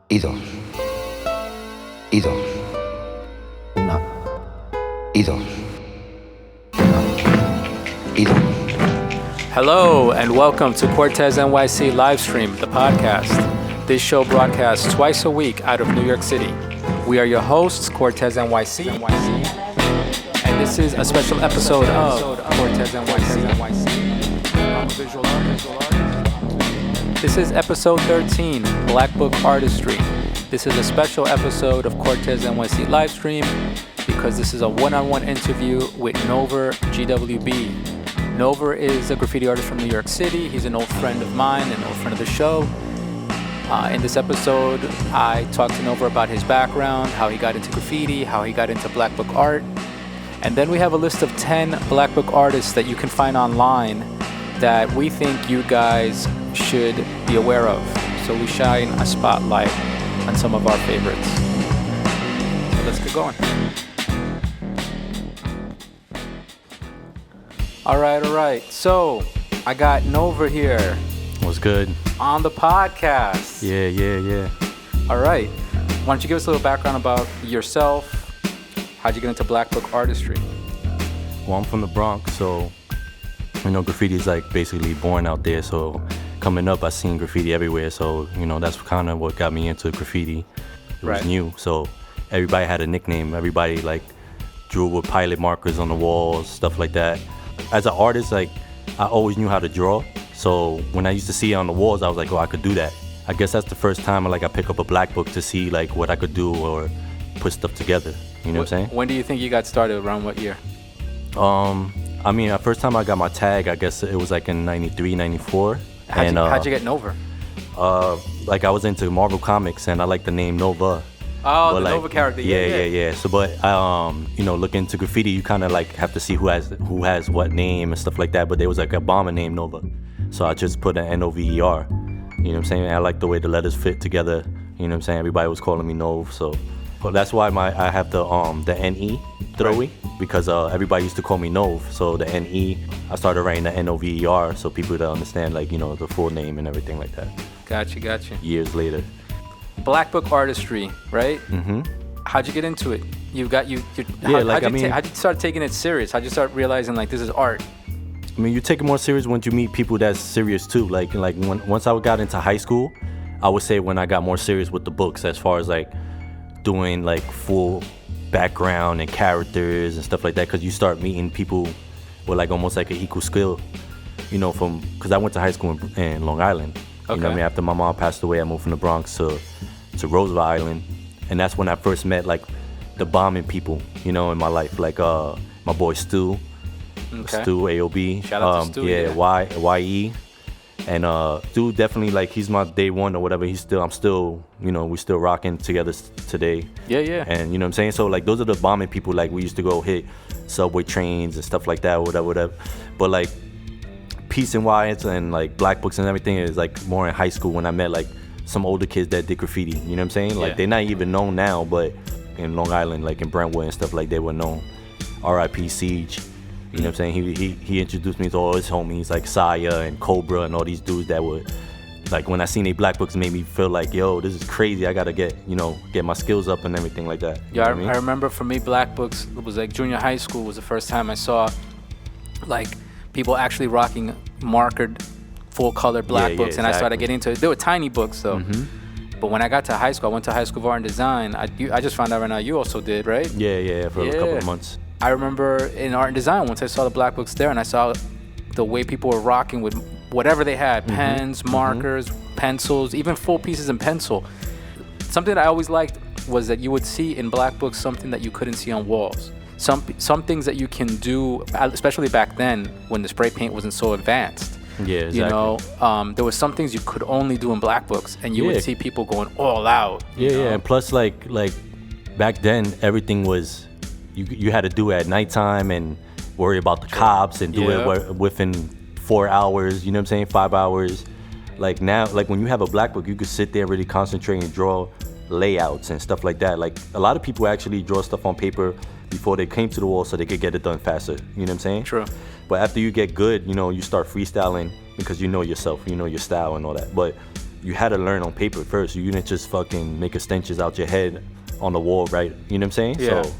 y dos, y dos, una, y dos, una, y dos. Hello and welcome to Cortesnyc Livestream, the podcast. This show broadcasts twice a week out of New York City. We are your hosts, Cortesnyc, and this is a special episode of Cortesnyc. I'm a visual artist. This is episode 13, BLACKBOOK ARTISTRY. This is a special episode of Cortesnyc Livestream because this is a one-on-one interview with Nover GWB. Nover is a graffiti artist from New York City. He's an old friend of mine, an old friend of the show. In this episode, I talked to Nover about his background, how he got into graffiti, how he got into BLACKBOOK art. And then we have a list of 10 BLACKBOOK artists that you can find online that we think you guys should be aware of. So we shine a spotlight on some of our favorites. So let's get going. All right. So I got Nover here What's good? on the podcast. Yeah. All right. Why don't you give us a little background about yourself? How'd you get into BLACKBOOK artistry? Well, I'm from the Bronx, so graffiti is like basically born out there. So coming up, I seen graffiti everywhere. So that's kind of what got me into graffiti. It was Right. new, so everybody had a nickname. Everybody like drew with pilot markers on the walls, stuff like that. As an artist, like I always knew how to draw. So when I used to see it on the walls, I was like, oh, I could do that. I guess that's the first time I pick up a black book to see like what I could do or put stuff together. You know what I'm saying? When do you think you got started? Around what year? The first time I got my tag, I guess it was like in 93, 94. How'd you get Nover? I was into Marvel Comics and I like the name Nover. Oh, But the Nover character. Yeah. So, but looking into graffiti, you kind of like have to see who has what name and stuff like that. But there was like a bomber named Nova, so I just put an Nover. You know what I'm saying? I like the way the letters fit together. You know what I'm saying? Everybody was calling me Nov, so that's why I have the NE throwy, because everybody used to call me Nov. So the NE, I started writing the Nover so people to understand the full name and everything like that. Gotcha. Years later. BLACKBOOK artistry, right? Mm-hmm. How'd you get into it? How'd you start taking it serious? How'd you start realizing like this is art? I mean, you take it more serious once you meet people that's serious too. Once I got into high school, I would say when I got more serious with the books, as far as like doing like full background and characters and stuff like that, because you start meeting people with like almost like an equal skill, because I went to high school in Long Island. Okay. After my mom passed away, I moved from the Bronx to Roosevelt Island, and that's when I first met like the bombing people, in my life, like my boy Stu, Okay. Stu AOB, Shout out to Stu, yeah. YE, and Stu definitely like he's my day one or whatever. I'm still we still rocking together today. Yeah. And you know what I'm saying? So like those are the bombing people. Like we used to go hit subway trains and stuff like that, whatever. But like Peace and Wyatt's and like Black Books and everything is like more in high school when I met like some older kids that did graffiti. You know what I'm saying? Like they're not even known now, but in Long Island, like in Brentwood and stuff, like they were known. R.I.P. Siege. You know what I'm saying? He introduced me to all his homies like Saya and Cobra and all these dudes that would like when I seen they Black Books made me feel like, yo, this is crazy. I gotta get my skills up and everything like that. Yeah, I remember for me, Black Books, it was like junior high school was the first time I saw like people actually rocking markered full color Black Books, exactly. and I started getting into it. They were tiny books though. Mm-hmm. But when I got to high school, I went to high school of art and design. I just found out right now you also did, right? Yeah, for a couple of months. I remember in art and design, once I saw the Black Books there and I saw the way people were rocking with whatever they had, pens, markers, pencils, even full pieces in pencil. Something that I always liked was that you would see in Black Books something that you couldn't see on walls. Some things that you can do, especially back then when the spray paint wasn't so advanced. Yeah, exactly. There was some things you could only do in Black Books, and you would see people going all out. Yeah, and plus like back then everything was you had to do it at nighttime and worry about the cops and do it within 4 hours. You know what I'm saying? 5 hours. Like now, like when you have a Black Book, you could sit there and really concentrate and draw layouts and stuff like that. Like a lot of people actually draw stuff on paper before they came to the wall so they could get it done faster. You know what I'm saying? True. But after you get good, you start freestyling because you know yourself, you know your style and all that. But you had to learn on paper first. You didn't just fucking make extensions out your head on the wall, right? You know what I'm saying? Yeah. So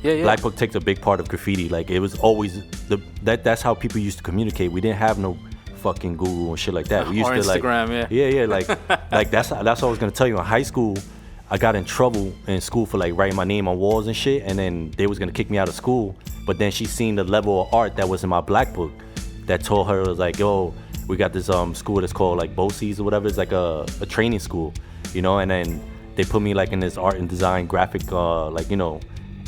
Yeah. Black Book takes a big part of graffiti. Like, it was always that's how people used to communicate. We didn't have no fucking Google and shit like that. We used or to Instagram, like that's what I was gonna tell you. In high school, I got in trouble in school for like writing my name on walls and shit, and then they was gonna kick me out of school. But then she seen the level of art that was in my Black Book that told her, it was like, yo, we got this school that's called like BOCES or whatever. It's like a training school, you know. And then they put me like in this art and design graphic, like, you know,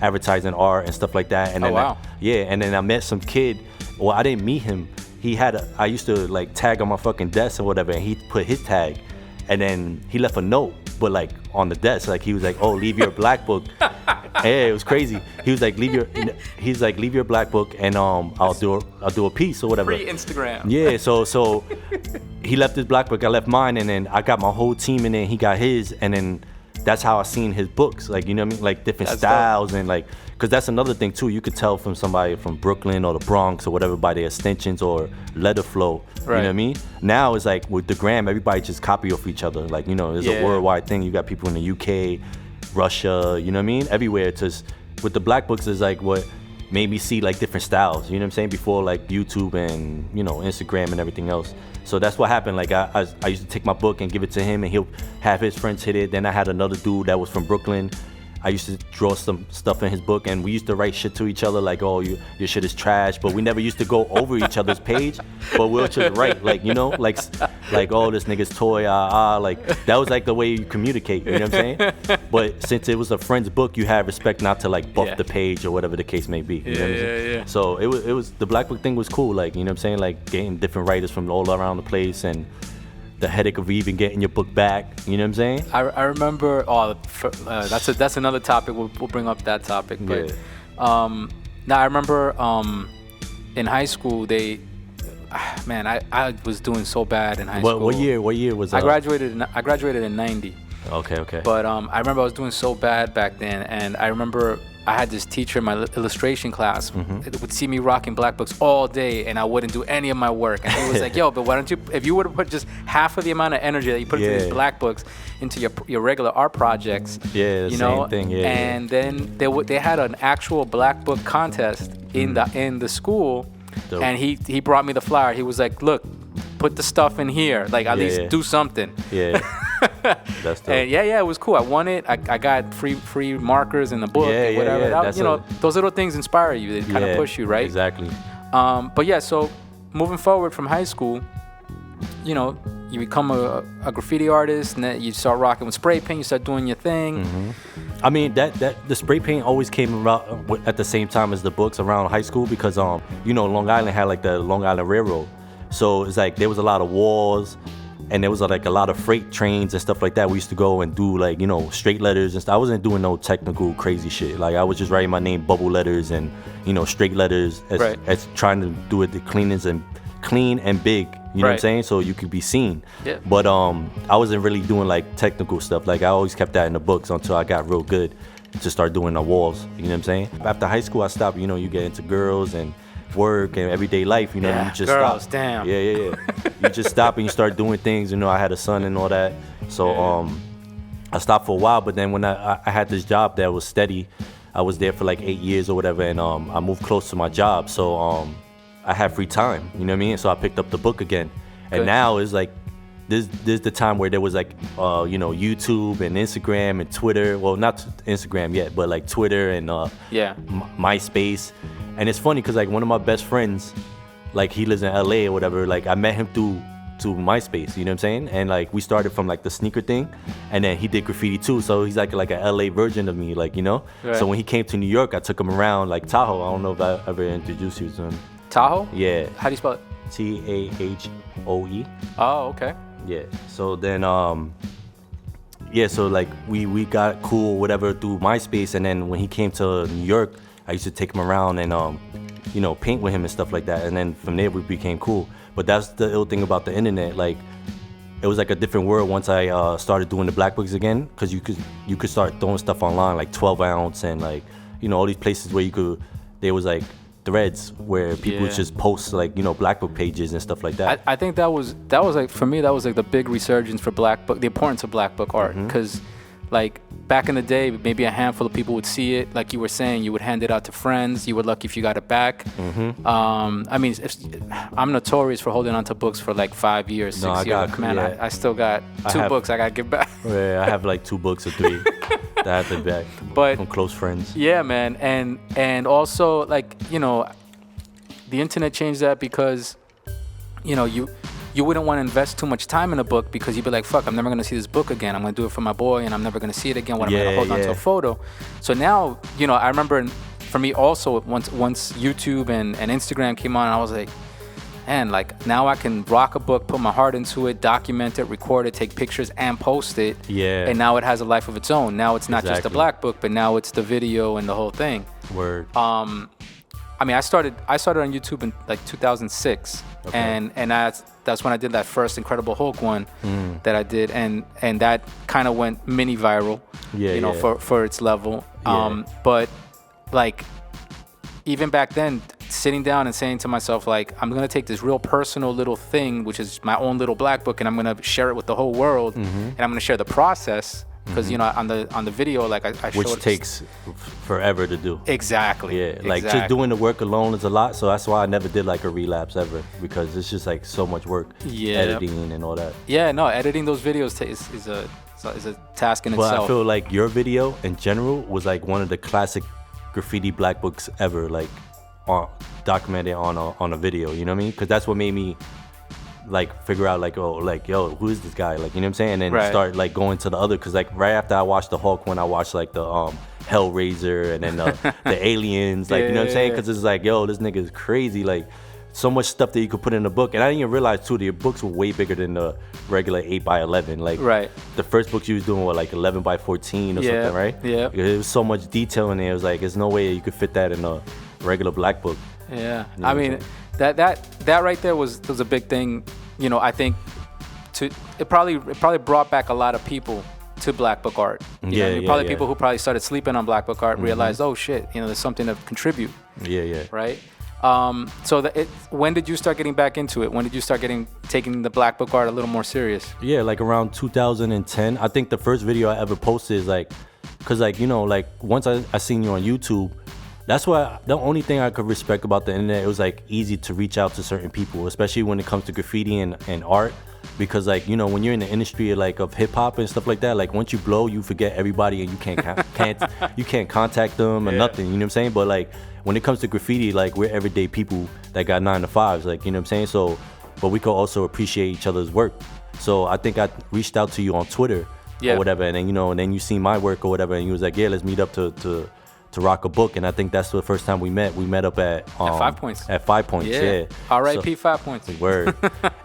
advertising art and stuff like that. And then and then I met some kid. Well, I didn't meet him. I used to like tag on my fucking desk or whatever, and he put his tag, and then he left a note, but like on the desk, like he was like, oh, leave your Black Book. Hey, it was crazy. He was like, leave your Black Book, and I'll do a piece or whatever. Free Instagram. Yeah, so he left his Black Book, I left mine, and then I got my whole team, and then he got his, and then that's how I seen his books, like, you know what I mean, like different styles dope. And like, because that's another thing too, you could tell from somebody from Brooklyn or the Bronx or whatever by their extensions or letter flow. Right. You know what I mean? Now it's like with the gram, everybody just copy off each other, like, you know, it's a worldwide thing. You got people in the UK, Russia, you know what I mean, everywhere. It's just with the Black Books is like what made me see like different styles, you know what I'm saying, before like YouTube and, you know, Instagram and everything else. So that's what happened. Like I used to take my book and give it to him, and he'll have his friends hit it. Then I had another dude that was from Brooklyn. I used to draw some stuff in his book, and we used to write shit to each other like, oh, your shit is trash. But we never used to go over each other's page, but we'll just write, like, you know, like oh, this nigga's toy, like that was like the way you communicate, you know what I'm saying? But since it was a friend's book, you had respect not to like buff the page or whatever the case may be. You know what I'm saying? So it was the Black Book thing was cool, like, you know what I'm saying, like getting different writers from all around the place, and the headache of even getting your book back, you know what I'm saying? I remember. That's another topic. We'll bring up that topic. But now I remember in high school I was doing so bad in high school. What year was that? I graduated in 90. Okay. But I remember I was doing so bad back then, and I remember I had this teacher in my illustration class that would see me rocking Black Books all day, and I wouldn't do any of my work. And he was like, yo, but why don't you, if you would have put just half of the amount of energy that you put into these Black Books into your regular art projects, you know, same thing. And then they had an actual Black Book contest in the school. Dope. And he brought me the flyer. He was like, look, put the stuff in here, like at least do something. That's dope. And it was cool. I won it. I got free markers in the book and whatever. That, you know, those little things inspire you. They kind of push you, right? Exactly. But so moving forward from high school, you know, you become a graffiti artist, and then you start rocking with spray paint. You start doing your thing. I mean, that the spray paint always came around at the same time as the books around high school, because you know, Long Island had like the Long Island Railroad, so it's like there was a lot of walls, and there was like a lot of freight trains and stuff like that. We used to go and do like, you know, straight letters and stuff. I wasn't doing no technical crazy shit. Like I was just writing my name bubble letters and, you know, straight letters as trying to do it the clean and big. You know what I'm saying? So you could be seen. Yeah. But I wasn't really doing like technical stuff. Like I always kept that in the books until I got real good to start doing the walls. You know what I'm saying? After high school, I stopped. You know, you get into girls and work and everyday life. You know, you just girls, stop. Damn. Yeah. You just stop and you start doing things. You know, I had a son and all that. So I stopped for a while. But then when I had this job that was steady, I was there for like 8 years or whatever, and I moved close to my job. So I had free time, you know what I mean? So I picked up the book again. And now it's like, this the time where there was like, you know, YouTube and Instagram and Twitter. Well, not Instagram yet, but like Twitter and MySpace. And it's funny because like one of my best friends, like he lives in LA or whatever, like I met him through MySpace, you know what I'm saying? And like we started from like the sneaker thing, and then he did graffiti too, so he's like a LA version of me, like, you know? So when he came to New York, I took him around like Tahoe. I don't know if I ever introduced you to him. Tahoe? Yeah. How do you spell it? Tahoe. Oh, okay. Yeah. So then, so like we got cool, whatever, through MySpace, and then when he came to New York, I used to take him around and you know, paint with him and stuff like that. And then from there we became cool. But that's the ill thing about the internet. Like, it was like a different world once I started doing the Black Books again, because you could start throwing stuff online, like 12 ounce and like, you know, all these places where there was like threads where people just post like, you know, Black Book pages and stuff like that. I think that was like, for me, that was like the big resurgence for Black Book, the importance of Black Book art, because like back in the day, maybe a handful of people would see it. Like you were saying, you would hand it out to friends. You were lucky if you got it back. I mean, I'm notorious for holding on to books for like 5 years, 6 years. Man, I still got two books I got to give back. Yeah, I have like 2 books or 3 that I have to back from close friends. Yeah, man. And also, like, you know, the internet changed that because, you know, you wouldn't want to invest too much time in a book because you'd be like, fuck, I'm never going to see this book again. I'm going to do it for my boy and I'm never going to see it again when I'm going to hold on to a photo. So now, you know, I remember for me also, once YouTube and Instagram came on, I was like, man, like now I can rock a book, put my heart into it, document it, record it, take pictures and post it. Yeah. And now it has a life of its own. Now it's not just a Black Book, but now it's the video and the whole thing. Word. I mean, I started on YouTube in like 2006, and that's when I did that first Incredible Hulk one that I did, and that kind of went mini viral, for its level. But like even back then, sitting down and saying to myself, like, I'm gonna take this real personal little thing, which is my own little Black Book, and I'm gonna share it with the whole world, and I'm gonna share the process. Because you know, on the video, like I showed, which takes forever to do. Exactly. Yeah, like just doing the work alone is a lot. So that's why I never did like a relapse ever, because it's just like so much work, editing and all that. Yeah, no, editing those videos is a task in itself. But I feel like your video in general was like one of the classic graffiti Black Books ever, like documented on a video. You know what I mean? Because that's what made me like figure out like, oh, like, yo, who is this guy? Like, you know what I'm saying? And then start like going to the other, because like right after I watched the Hulk one, I watched like the Hellraiser and then the aliens, like, you know what I'm saying? Because it's like, yo, this nigga is crazy. Like so much stuff that you could put in a book. And I didn't even realize too, the books were way bigger than the regular 8x11. Like the first books you was doing were like 11x14 or something, right? Yeah. There was so much detail in there. It was like, there's no way you could fit that in a regular Black Book. Yeah. You know, I mean, that right there was a big thing. You know, I think it probably brought back a lot of people to Black Book art. Probably people who probably started sleeping on Black Book art realized, oh shit, you know, there's something to contribute. Right. So when did you start getting back into it? When did you start taking the Black Book art a little more serious? Yeah, like around 2010. I think the first video I ever posted is like, cause like, you know, like once I seen you on YouTube. That's why the only thing I could respect about the internet, it was like easy to reach out to certain people, especially when it comes to graffiti and art, because like, you know, when you're in the industry like of hip hop and stuff like that, like once you blow, you forget everybody and you can't contact them or nothing, you know what I'm saying? But like when it comes to graffiti, like we're everyday people that got 9 to 5s, like, you know what I'm saying? So, but we could also appreciate each other's work. So I think I reached out to you on Twitter or whatever, and then, you know, and then you see my work or whatever, and you was like, yeah, let's meet up to rock a book. And I think that's the first time we met. We met up at 5 Points. At 5 Points, yeah. R.I.P. 5 Points. Word.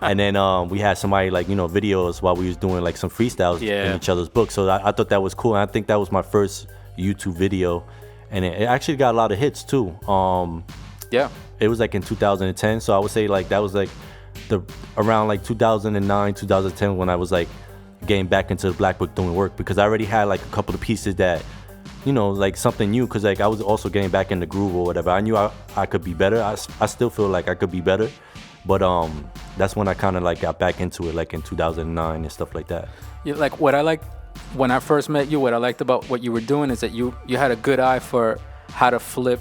And then we had somebody like, you know, videos while we was doing like some freestyles in each other's books. So I thought that was cool. And I think that was my first YouTube video, and it actually got a lot of hits too. It was like in 2010. So I would say like that was like around like 2009, 2010 when I was like getting back into the Black Book doing work, because I already had like a couple of pieces that, you know, like something new, because like I was also getting back in the groove or whatever. I knew I could be better. I still feel like I could be better, but that's when I kind of like got back into it, like in 2009 and stuff like that. Yeah, like what I liked when I first met you, what I liked about what you were doing is that you had a good eye for how to flip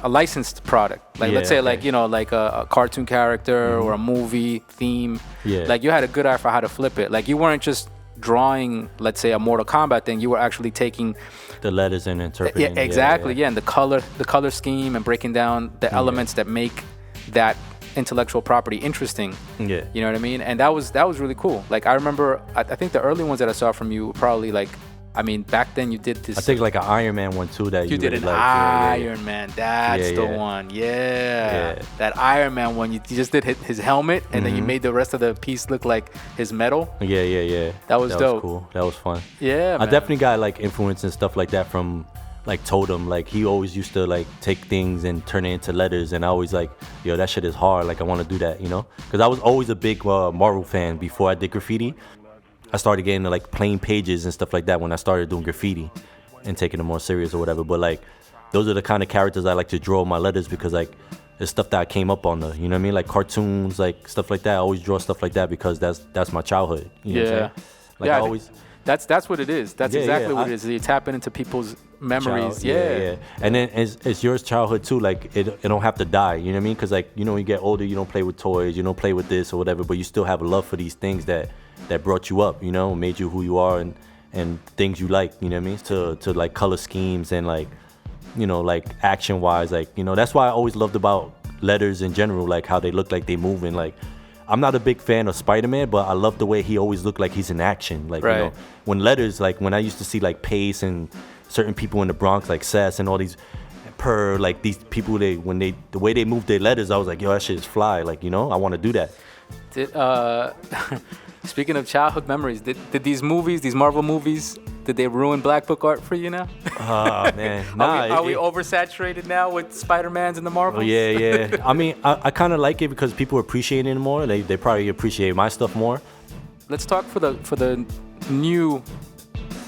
a licensed product. Like let's say like, you know, like a cartoon character or a movie theme. Like you had a good eye for how to flip it. Like you weren't just drawing, let's say, a Mortal Kombat thing. You were actually taking the letters and interpreting. And the color scheme and breaking down the elements that make that intellectual property interesting. You know what I mean? And that was really cool. Like I remember, I think the early ones that I saw from you were probably like, I mean, back then you did this. I think like an Iron Man one too that you did really an Iron Man. That's the one. That Iron Man one. You just did his helmet, and then you made the rest of the piece look like his metal. That was dope. That was cool. That was fun. Yeah, I definitely got like influence and stuff like that from like Totem. Like he always used to like take things and turn it into letters, and I always like, yo, that shit is hard. Like I want to do that, you know? Because I was always a big Marvel fan before I did graffiti. I started getting like plain pages and stuff like that when I started doing graffiti and taking it more serious or whatever. But like those are the kind of characters I like to draw in my letters, because like it's stuff that I came up on you know what I mean, like cartoons, like stuff like that. I always draw stuff like that because that's my childhood. You know what I'm saying? Like yeah, I always. That's what it is. That's exactly what it is. You're tapping into people's memories. Yeah. And then it's yours childhood too. Like it don't have to die. You know what I mean? Because like, you know, when you get older, you don't play with toys, you don't play with this or whatever, but you still have a love for these things that brought you up, you know, made you who you are, and things you like. You know what I mean? To like color schemes and like, you know, like action wise, like, you know, that's why I always loved about letters in general, like how they look like they moving. Like I'm not a big fan of Spider-Man, but I love the way he always looked like he's in action. Like, right. You know, when letters, like when I used to see like Pace and certain people in the Bronx, like Sess and all these like these people, the way they move their letters, I was like, yo, that shit is fly. Like, you know, I want to do that. Speaking of childhood memories, did these movies, these Marvel movies, did they ruin Black Book art for you now? Oh, man. Nah, are we oversaturated now with Spider-Mans and the Marvels? Oh, yeah. I mean, I kind of like it because people appreciate it more. They probably appreciate my stuff more. Let's talk for the new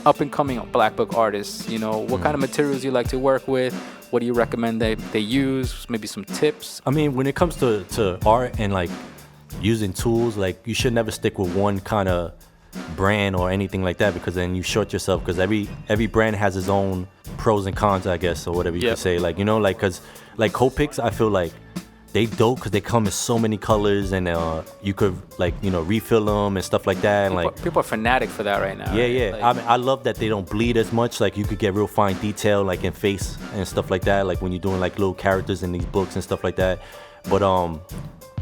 up-and-coming Black Book artists. You know, what kind of materials you like to work with? What do you recommend they use? Maybe some tips? I mean, when it comes to art and, like, using tools, like, you should never stick with one kind of brand or anything like that, because then you short yourself, because every brand has its own pros and cons, I guess, or whatever you could say. Like, you know, like, because like Copics, I feel like they dope because they come in so many colors, and you could, like, you know, refill them and stuff like that. And people are fanatic for that right now. Yeah. Like, I mean, I love that they don't bleed as much. Like, you could get real fine detail, like in face and stuff like that, like when you're doing like little characters in these books and stuff like that. But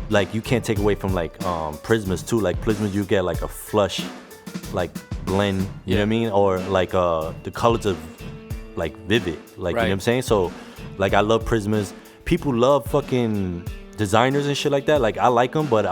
like, you can't take away from like Prismas too. Like Prismas, you get like a flush, like blend, you know what I mean? Or like the colors of like vivid, like, right. You know what I'm saying? So like, I love Prismas. People love fucking designers and shit like that. Like, I like them, but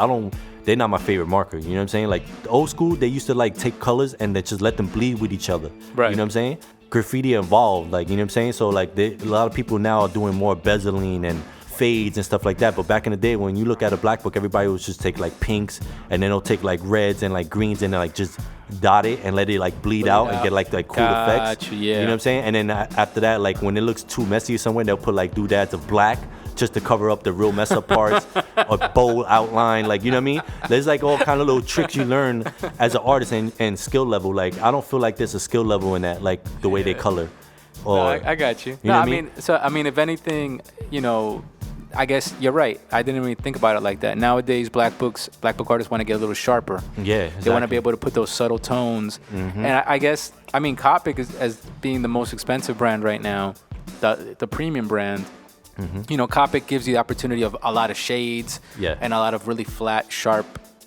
they're not my favorite marker. You know what I'm saying? Like, the old school, they used to like take colors and then just let them bleed with each other. Right. You know what I'm saying? Graffiti evolved, like, you know what I'm saying? So like, a lot of people now are doing more bezeling and fades and stuff like that. But back in the day, when you look at a black book, everybody would just take like pinks, and then they'll take like reds and like greens, and then like just dot it and let it like bleed out and get like cool effects. Yeah. You know what I'm saying? And then after that, like when it looks too messy somewhere, they'll put like doodads of black just to cover up the real mess up parts, or bold outline, like, you know what I mean? There's like all kind of little tricks you learn as an artist and skill level. Like, I don't feel like there's a skill level in that, like the way they color. Or, no, I got you. You know what I mean? If anything, you know, I guess you're right. I didn't really think about it like that. Nowadays, black book artists want to get a little sharper. Yeah, exactly. They want to be able to put those subtle tones. Mm-hmm. And I guess, I mean, Copic as being the most expensive brand right now, the premium brand. Mm-hmm. You know, Copic gives you the opportunity of a lot of shades, and a lot of really flat, sharp,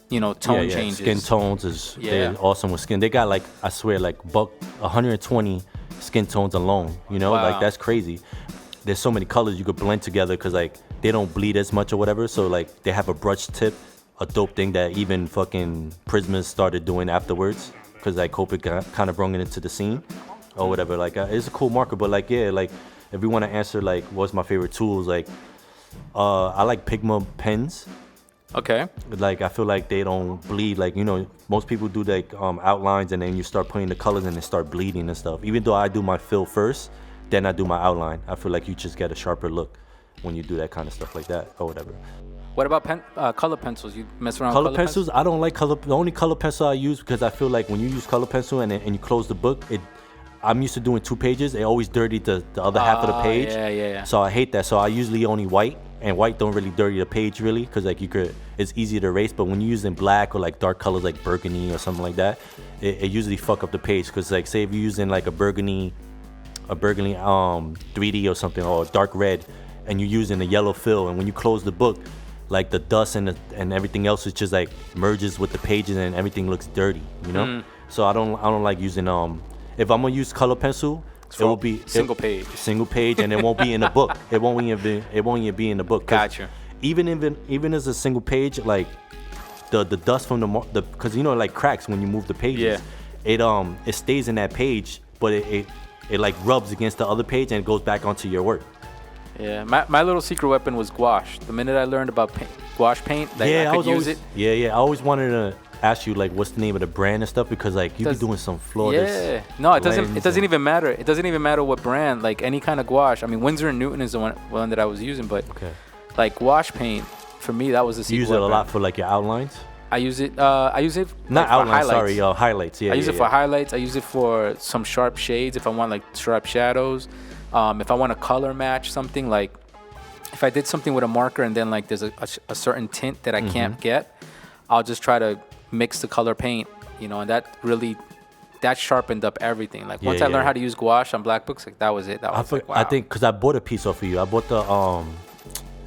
you know, tone changes. Skin tones they're awesome with skin. They got like, I swear, like 120 skin tones alone. You know, like, that's crazy. There's so many colors you could blend together because like they don't bleed as much or whatever. So like, they have a brush tip, a dope thing that even fucking Prismas started doing afterwards, because like Copic kind of brought it into the scene or whatever. Like, it's a cool marker. But like, yeah, like, if we want to answer like what's my favorite tools, like I like Pigma pens. Okay. Like, I feel like they don't bleed. Like, you know, most people do like outlines, and then you start putting the colors and they start bleeding and stuff. Even though I do my fill first, then I do my outline. I feel like you just get a sharper look when you do that kind of stuff like that or whatever. What about color pencils? You mess around with color pencils? I don't like color. The only color pencil I use, because I feel like when you use color pencil and you close the book, I'm used to doing 2 pages. It always dirtied the other half of the page. Yeah. So I hate that. So I usually only white, and white don't really dirty the page really, because like it's easy to erase. But when you're using black or like dark colors like burgundy or something like that, it usually fuck up the page. Because like, say if you're using like a burgundy 3D or something, or dark red, and you're using a yellow fill, and when you close the book, like the dust and everything else is just like merges with the pages, and everything looks dirty, you know. So I don't like using if I'm gonna use color pencil, it will be single page, and it won't be in the book. It won't even be in the book. Gotcha. Even as a single page, like the dust from the because you know, like cracks when you move the pages. Yeah. It stays in that page, but it like rubs against the other page and it goes back onto your work. Yeah, my little secret weapon was gouache. The minute I learned about gouache paint, I could use it. Yeah. I always wanted to ask you like what's the name of the brand and stuff, because like you be doing some flawless. Yeah. No, it doesn't even matter. It doesn't even matter what brand. Like any kind of gouache. I mean, Winsor & Newton is the one that I was using, but Like wash paint, for me, that was the You use it a lot for like your outlines? I use it Not like, outlines, for highlights. sorry, highlights. Yeah, I use it for highlights. I use it for some sharp shades if I want like sharp shadows. If I want to color match something, like if I did something with a marker and then like there's a certain tint that I can't get, I'll just try to mix the color paint, you know, and that sharpened up everything. Like once I learned how to use gouache on black books, like that was it. That was like, wow. I think because I bought a piece off of you. I bought the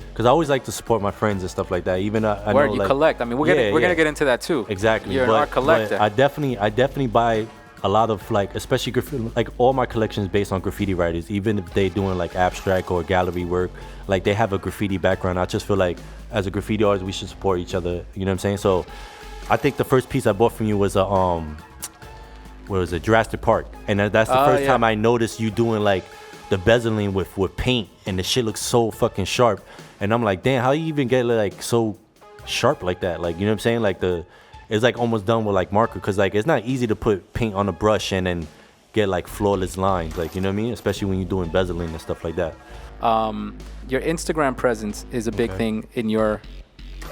because I always like to support my friends and stuff like that. Even I know, you like, collect. I mean, we're gonna get into that too. Exactly. You're an art collector. I definitely buy a lot of like, especially like all my collections based on graffiti writers. Even if they doing like abstract or gallery work, like they have a graffiti background. I just feel like as a graffiti artist, we should support each other. You know what I'm saying? So I think the first piece I bought from you was a what was it, Jurassic Park, and that's the first time I noticed you doing like the bezeling with paint, and the shit looks so fucking sharp. And I'm like, damn, how you even get like so sharp like that? Like, you know what I'm saying? Like it's like almost done with like marker, because like it's not easy to put paint on a brush and then get like flawless lines, like, you know what I mean? Especially when you're doing bezeling and stuff like that. Your Instagram presence is a big thing in your,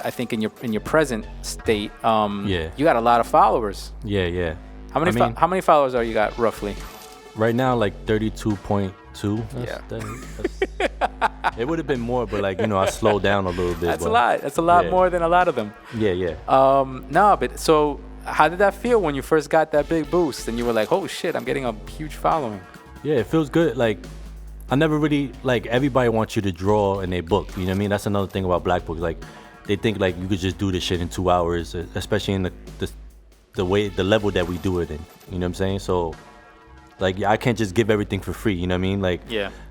I think in your present state. You got a lot of followers. Yeah. How many followers are you got roughly? Right now, like 32.2. Yeah. It would have been more, but like, you know, I slowed down a little bit. That's a lot. That's a lot more than a lot of them. Yeah. No, but so how did that feel when you first got that big boost and you were like, oh shit, I'm getting a huge following? Yeah, it feels good. Like, I never really, like, everybody wants you to draw in their book. You know what I mean? That's another thing about black books. Like, they think like you could just do this shit in 2 hours, especially in the level that we do it in. You know what I'm saying? So, like, I can't just give everything for free, you know what I mean? Like,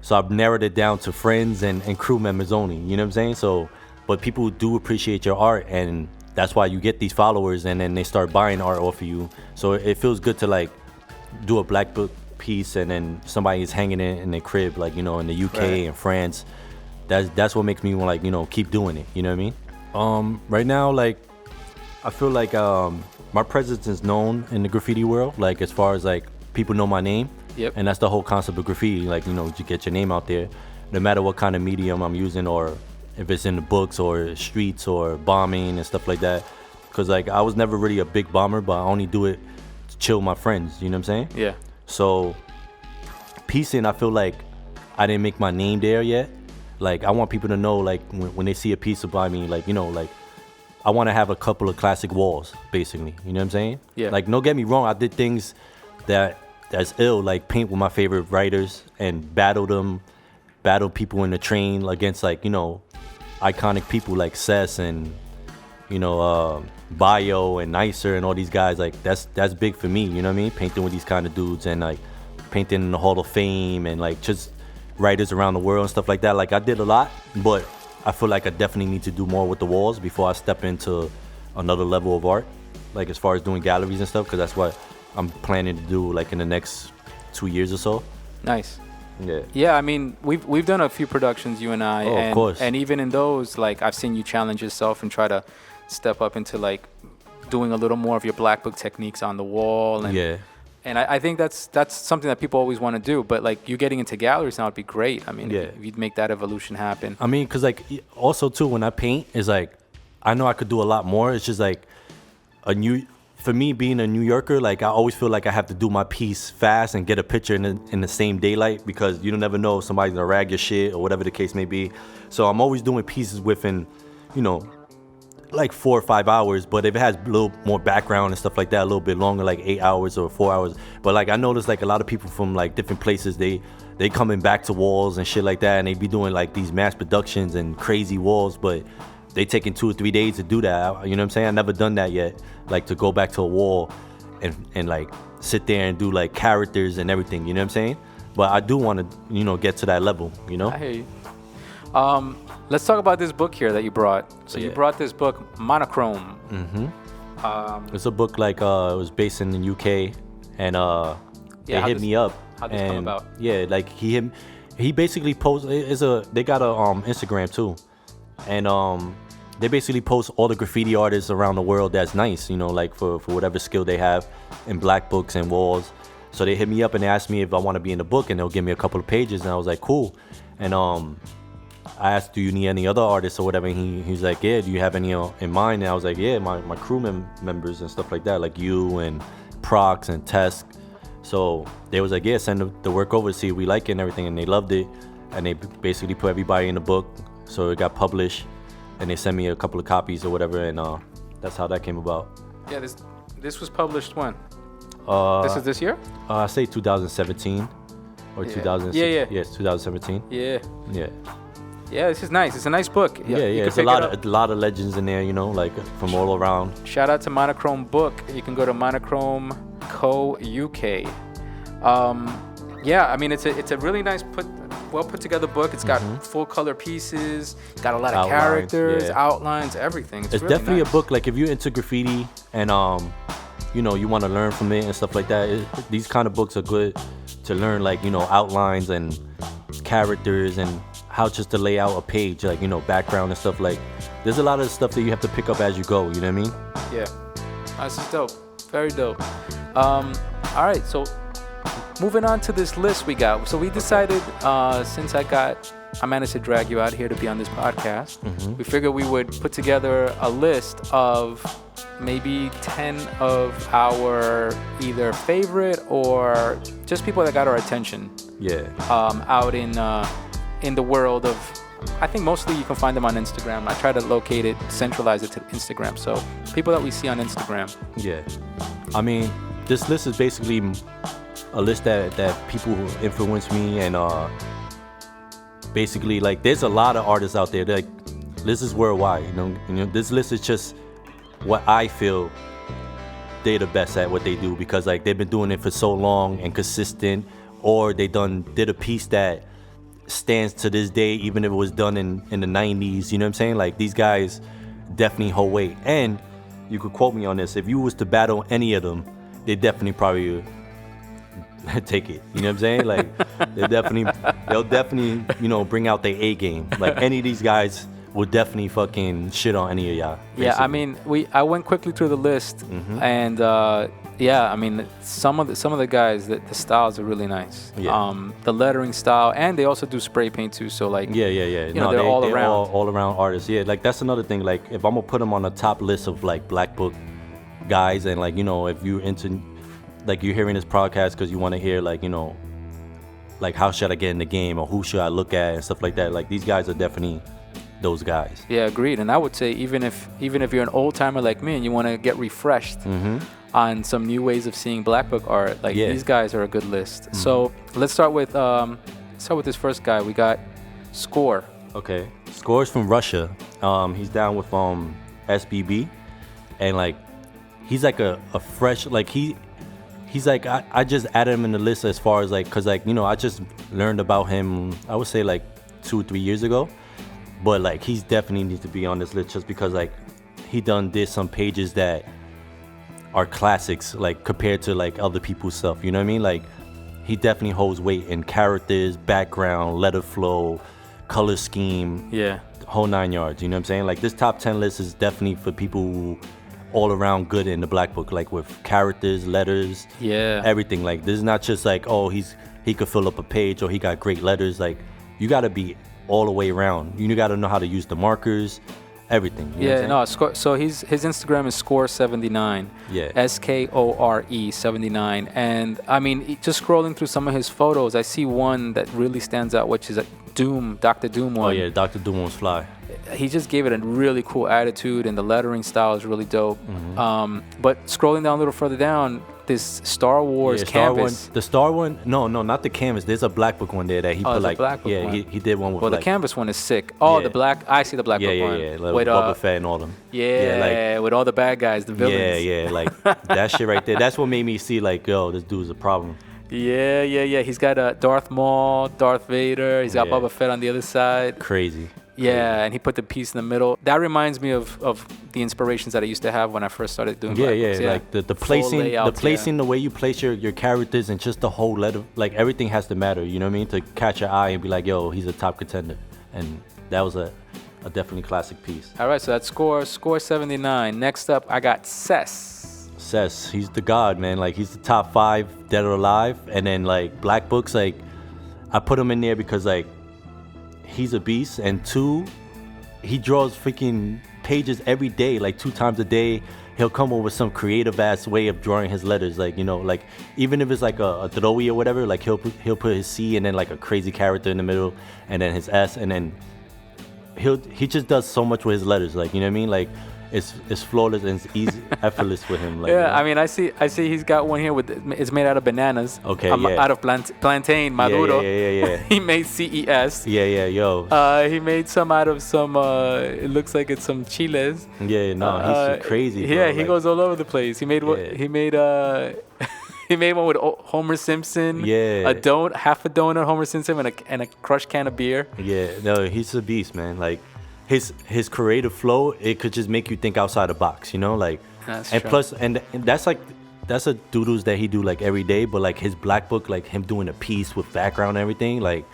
so I've narrowed it down to friends and crew members only, you know what I'm saying? So, but people do appreciate your art, and that's why you get these followers, and then they start buying art off of you. So it feels good to like do a black book piece, and then somebody is hanging it in their crib, like, you know, in the UK and France. That's what makes me want, like, you know, keep doing it, you know what I mean? Right now, like, I feel like my presence is known in the graffiti world, like, as far as like people know my name. And that's the whole concept of graffiti, like, you know, to get your name out there, no matter what kind of medium I'm using, or if it's in the books or streets or bombing and stuff like that. Because like I was never really a big bomber, but I only do it to chill with my friends, you know what I'm saying? Yeah. So piecing, I feel like I didn't make my name there yet. Like, I want people to know, like, when they see a piece about me, like, you know, like, I want to have a couple of classic walls, basically, you know what I'm saying? Yeah. Like, don't get me wrong, I did things that's ill, like paint with my favorite writers and battle people in the train against, like, you know, iconic people like Cess and, you know, Bio and Nicer and all these guys. Like, that's big for me, you know what I mean? Painting with these kind of dudes, and like painting in the Hall of Fame, and like just writers around the world and stuff like that. Like, I did a lot, but I feel like I definitely need to do more with the walls before I step into another level of art, like as far as doing galleries and stuff, because that's what I'm planning to do, like, in the next 2 years or so. Nice. Yeah, I mean, we've done a few productions, you and I. Oh, of course. And even in those, like, I've seen you challenge yourself and try to step up into like doing a little more of your black book techniques on the wall. And, and I think that's something that people always want to do. But like, you getting into galleries now would be great. I mean, if you'd make that evolution happen. I mean, because like also too, when I paint, is like, I know I could do a lot more. It's just like for me being a New Yorker, like, I always feel like I have to do my piece fast and get a picture in the same daylight, because you don't never know if somebody's gonna rag your shit or whatever the case may be. So I'm always doing pieces within, you know, like 4 or 5 hours. But if it has a little more background and stuff like that, a little bit longer, like 8 hours or 4 hours. But like, I noticed like a lot of people from like different places, they coming back to walls and shit like that, and they be doing like these mass productions and crazy walls, but they taking 2 or 3 days to do that. You know what I'm saying? I never done that yet. Like, to go back to a wall and like sit there and do like characters and everything. You know what I'm saying? But I do want to, you know, get to that level. You know? I hear you. Let's talk about this book here that you brought. So you brought this book, Monochrome. Mm-hmm. It's a book like it was based in the UK, and they hit me up. How'd this come about? Yeah, like he basically posted. They got a Instagram too. And they basically post all the graffiti artists around the world that's nice, you know, like for whatever skill they have in black books and walls. So they hit me up and they asked me if I want to be in the book, and they'll give me a couple of pages, and I was like, cool. And I asked, do you need any other artists or whatever? And he's like, yeah, do you have any in mind? And I was like, yeah, my crew members and stuff like that, like you and Prox and Tesk. So they was like, yeah, send the work over to see if we like it and everything. And they loved it. And they basically put everybody in the book. So it got published. And they sent me a couple of copies or whatever. And that's how that came about. Yeah, this was published when? This is this year? I say 2017 or 2016. Yeah. Yeah, it's 2017. Yeah. Yeah. Yeah, this is nice. It's a nice book. Yeah. It's a lot of legends in there, you know, like from all around. Shout out to Monochrome Book. You can go to Monochrome Co. UK. Yeah, I mean it's a really nice well put together book. It's got full color pieces. Got a lot of characters, outlines, everything. It's really definitely nice. a book like if you're into graffiti and you know, you want to learn from it and stuff like that. These kind of books are good to learn, like, you know, outlines and characters and how just to lay out a page, like, you know, background and stuff. Like, there's a lot of stuff that you have to pick up as you go, you know what I mean? Yeah, this is dope. Very dope. All right, so moving on to this list we got. So we decided, since I managed to drag you out here to be on this podcast, we figured we would put together a list of maybe 10 of our either favorite or just people that got our attention. Yeah. Out in the world of, I think mostly you can find them on Instagram. I try to locate it, centralize it to Instagram. So people that we see on Instagram. Yeah. I mean, this list is basically a list that people who influence me and basically, like, there's a lot of artists out there that, like, this is worldwide, you know, this list is just what I feel they're the best at what they do, because like they've been doing it for so long and consistent, or they did a piece that stands to this day, even if it was done in the 90s, you know what I'm saying? Like, these guys definitely hold weight. And you could quote me on this, if you was to battle any of them, they definitely probably take it, you know what I'm saying? Like, they'll definitely, you know, bring out their A game. Like, any of these guys will definitely fucking shit on any of y'all. Basically. Yeah, I mean, I went quickly through the list, and yeah, I mean, some of the guys, the styles are really nice. Yeah. The lettering style, and they also do spray paint too. So like, yeah. You know, they're all around. All around artists. Yeah, like that's another thing. Like, if I'm gonna put them on the top list of like Black Book guys, and like, you know, if you're into, like, you're hearing this podcast because you want to hear, like, you know, like, how should I get in the game, or who should I look at and stuff like that. Like, these guys are definitely those guys. Yeah, agreed. And I would say even if you're an old timer like me and you want to get refreshed on some new ways of seeing Black Book art, like, these guys are a good list. So let's start with this first guy. We got Score. Okay, Score's from Russia. He's down with SBB, and like, he's like a fresh, like, he's like, I just added him in the list as far as like, cause like, you know, I just learned about him, I would say like 2-3 years ago. But like, he's definitely needs to be on this list just because like he did some pages that are classics, like, compared to like other people's stuff, you know what I mean? Like, he definitely holds weight in characters, background, letter flow, color scheme, the whole 9 yards, you know what I'm saying? Like, this top 10 list is definitely for people who all around good in the Black Book, like with characters, letters, everything. Like, this is not just like, oh, he could fill up a page or he got great letters. Like, you gotta be all the way around. You gotta know how to use the markers, everything. You know what I'm saying? So his Instagram is Score79. Yeah. SKORE 79. And I mean, just scrolling through some of his photos, I see one that really stands out, which is a Dr. Doom one. Oh yeah, Dr. Doom was fly. He just gave it a really cool attitude, and the lettering style is really dope. But scrolling down a little further down, this Star Wars canvas. The Star one? No, not the canvas. There's a Black Book one there that he put like. Black Book one. He did one with. Well, like, the canvas one is sick. Oh, the black. I see the Black Book one. Yeah. Like with Boba Fett and all them. Yeah, like, with all the bad guys, the villains. Yeah. Like, that shit right there. That's what made me see, like, yo, this dude's a problem. Yeah. He's got Darth Maul, Darth Vader. He's got Boba Fett on the other side. Crazy. Yeah, and he put the piece in the middle. That reminds me of the inspirations that I used to have when I first started doing Black Books. Like the placing, layouts, the way you place your characters, and just the whole letter, like, everything has to matter. You know what I mean? To catch your eye and be like, yo, he's a top contender. And that was a definitely classic piece. All right, so that's Score 79. Next up, I got Cess. He's the god, man. Like, he's the top 5 dead or alive. And then like Black Books, like, I put him in there because like, he's a beast, and 2, he draws freaking pages every day, like 2 times a day. He'll come up with some creative ass way of drawing his letters, like, you know, like even if it's like a throwy or whatever, like he'll put his C and then like a crazy character in the middle, and then his S, and then he just does so much with his letters, like, you know what I mean, like it's flawless and it's easy, effortless with him. Like, yeah, you know? I mean, I see he's got one here with it's made out of bananas. Okay, out of plantain maduro. Yeah. He made CES. Yeah, yo. He made some out of some. It looks like it's some chiles. Yeah, no, he's crazy. Bro. Yeah, he like, goes all over the place. He made he made he made one with Homer Simpson. Yeah. Half a donut, Homer Simpson, and a crushed can of beer. Yeah, no, he's a beast, man. Like his creative flow, it could just make you think outside the box, you know, like. That's and true. plus, and that's a doodles that he do like every day, but like his black book, like him doing a piece with background and everything, like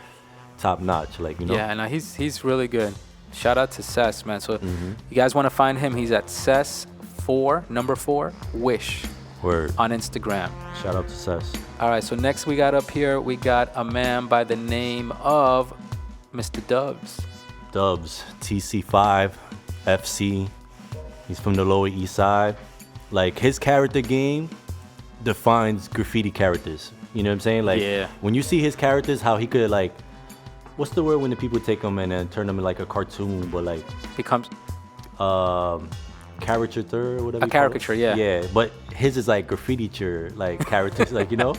top notch, like, you know. Yeah, no, he's really good. Shout out to Cess, man. So you guys want to find him? He's at Cess4 Wish. Word. On Instagram. Shout out to Cess. All right, so next we got up here, we got a man by the name of Mr. Dubs. Dubs, TC5, FC. He's from the Lower East Side. Like, his character game defines graffiti characters. You know what I'm saying? Like, yeah. When you see his characters, how he could, like, what's the word when the people take them and then turn them in like a cartoon, but like becomes caricature or whatever. A caricature, yeah. Yeah, but his is like graffiti-ture, like characters, like, you know,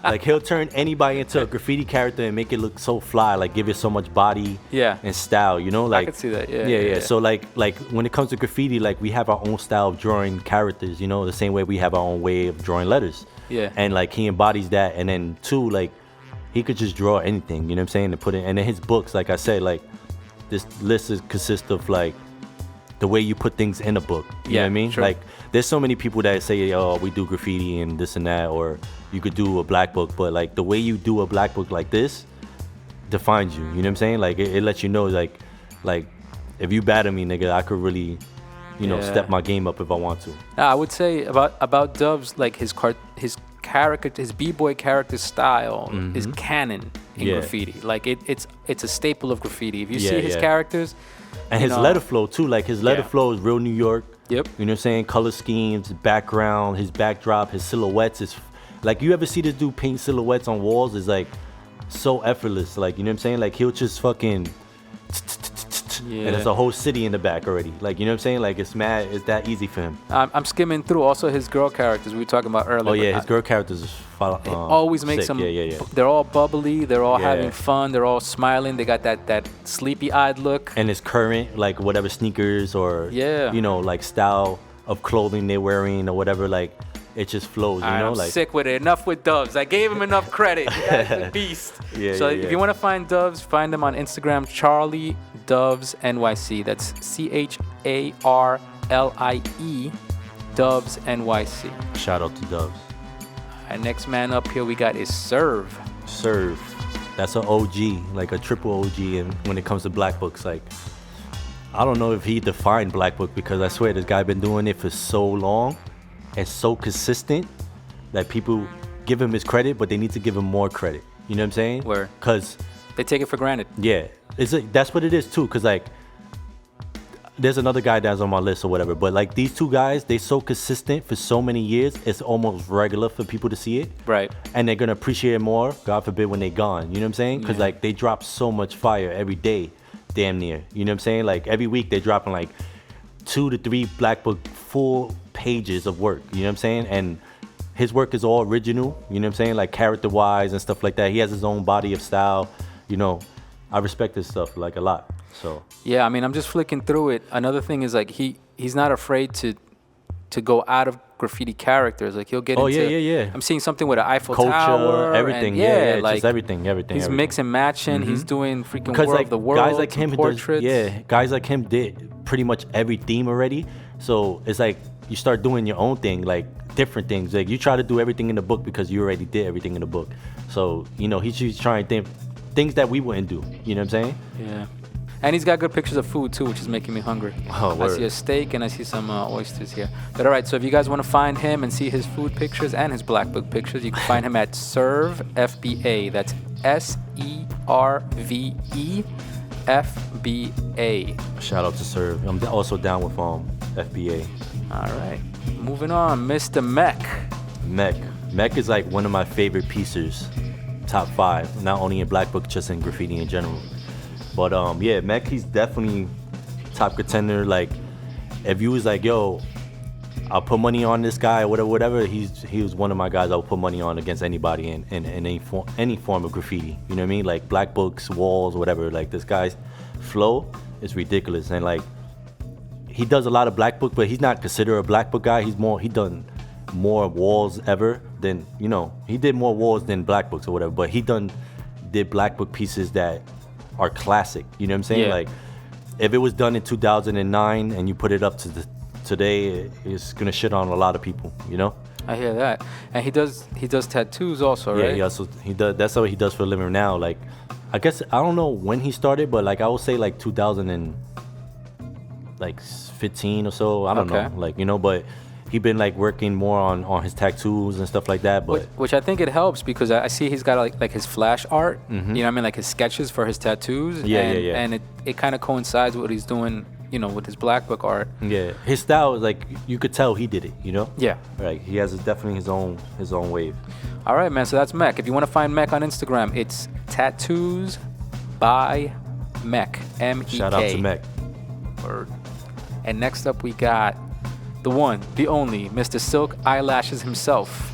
like he'll turn anybody into a graffiti character and make it look so fly, like give it so much body, and style, you know, like I can see that, yeah. Yeah. So like when it comes to graffiti, like we have our own style of drawing characters, you know, the same way we have our own way of drawing letters. Yeah. And like he embodies that, and then too, like he could just draw anything, you know what I'm saying, and put it. And then his books, like I said, like this list consists of like the way you put things in a book. You know what I mean? Sure. Like there's so many people that say, oh, we do graffiti and this and that, or you could do a black book, but like the way you do a black book like this defines you. You know what I'm saying? Like it lets you know, like if you batter me, nigga, I could really, you know, step my game up if I want to. I would say about Dubs, like his character, his b-boy character style is canon in graffiti. Like it's a staple of graffiti. If you see his characters, and his letter flow too, like his letter flow is real New York. Yep. You know what I'm saying? Color schemes, background, his backdrop, his silhouettes is like, you ever see this dude paint silhouettes on walls? Is like so effortless. Like, you know what I'm saying? Like he'll just fucking and there's a whole city in the back already. Like, you know what I'm saying? Like it's that easy for him. I'm skimming through also his girl characters we were talking about earlier. Oh yeah, his girl characters is always make some. Yeah. They're all bubbly. They're all having fun. They're all smiling. They got that sleepy-eyed look. And it's current, like whatever sneakers or you know, like style of clothing they're wearing or whatever. Like it just flows. You know, I'm like sick with it. Enough with Dubs. I gave him enough credit. The guy's a beast. So if you want to find Dubs, find him on Instagram, Charlie Dubs NYC. That's CHARLIE Dubs NYC. Shout out to Dubs. And next man up here we got is Serve. That's an OG, like a triple OG. And when it comes to black books, like I don't know if he defined black book, because I swear this guy been doing it for so long and so consistent that people give him his credit, but they need to give him more credit. You know what I'm saying? Where? Because they take it for granted. Yeah, that's what it is too. Because like there's another guy that's on my list or whatever, but like these two guys, they so consistent for so many years, it's almost regular for people to see it. Right. And they're gonna appreciate it more, God forbid, when they gone. You know what I'm saying? Because like they drop so much fire every day, damn near. You know what I'm saying? Like every week they're dropping like 2 to 3 black book full pages of work. You know what I'm saying? And his work is all original. You know what I'm saying? Like character wise and stuff like that. He has his own body of style. You know, I respect his stuff like a lot. So yeah, I mean, I'm just flicking through it. Another thing is like he's not afraid to go out of graffiti characters. Like he'll get into. Yeah. I'm seeing something with an Eiffel culture, Tower, everything. And like just everything. He's mixing, matching. He's doing freaking because War like of the World, guys like him portraits. Guys like him did pretty much every theme already. So it's like you start doing your own thing, like different things. Like you try to do everything in the book because you already did everything in the book. So you know he's trying things that we wouldn't do. You know what I'm saying? Yeah. And he's got good pictures of food too, which is making me hungry. Oh, I see a steak and I see some oysters here. But all right, so if you guys want to find him and see his food pictures and his black book pictures, you can find him at Serve FBA. That's SERVE FBA. Shout out to Serve. I'm also down with FBA. All right. Moving on, Mr. Mech. Mech is like one of my favorite pieces. Top 5. Not only in Black Book, just in graffiti in general. But yeah, Mech, he's definitely top contender. Like, if you was like, yo, I'll put money on this guy, whatever, he was one of my guys I would put money on against anybody in any form of graffiti. You know what I mean? Like black books, walls, whatever. Like, this guy's flow is ridiculous. And like, he does a lot of black book, but he's not considered a black book guy. He done more walls ever than, you know, he did more walls than black books or whatever, but he did black book pieces that are classic. You know what I'm saying? Yeah. Like, if it was done in 2009 and you put it up to today, it's gonna shit on a lot of people, you know? I hear that. And he does tattoos also, right? Yeah, he does. That's what he does for a living now. Like, I guess I don't know when he started, but like I would say like 2015 or so. I don't know, like, you know, but he been like working more on his tattoos and stuff like that. But which I think it helps because I see he's got like his flash art. You know what I mean, like his sketches for his tattoos. Yeah. And it kind of coincides with what he's doing, you know, with his black book art. Yeah, his style is like, you could tell he did it, you know? Yeah. Like, he has definitely his own wave. All right, man. So that's Mech. If you want to find Mech on Instagram, it's tattoos by Mech. MEK. Shout out to Mech. Word. And next up we got the one, the only, Mr. Silk Eyelashes himself.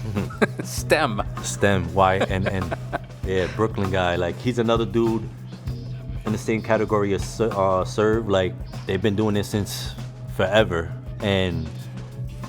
STEM, YNN. Yeah, Brooklyn guy. Like, he's another dude in the same category as Serve. Like, they've been doing this since forever. And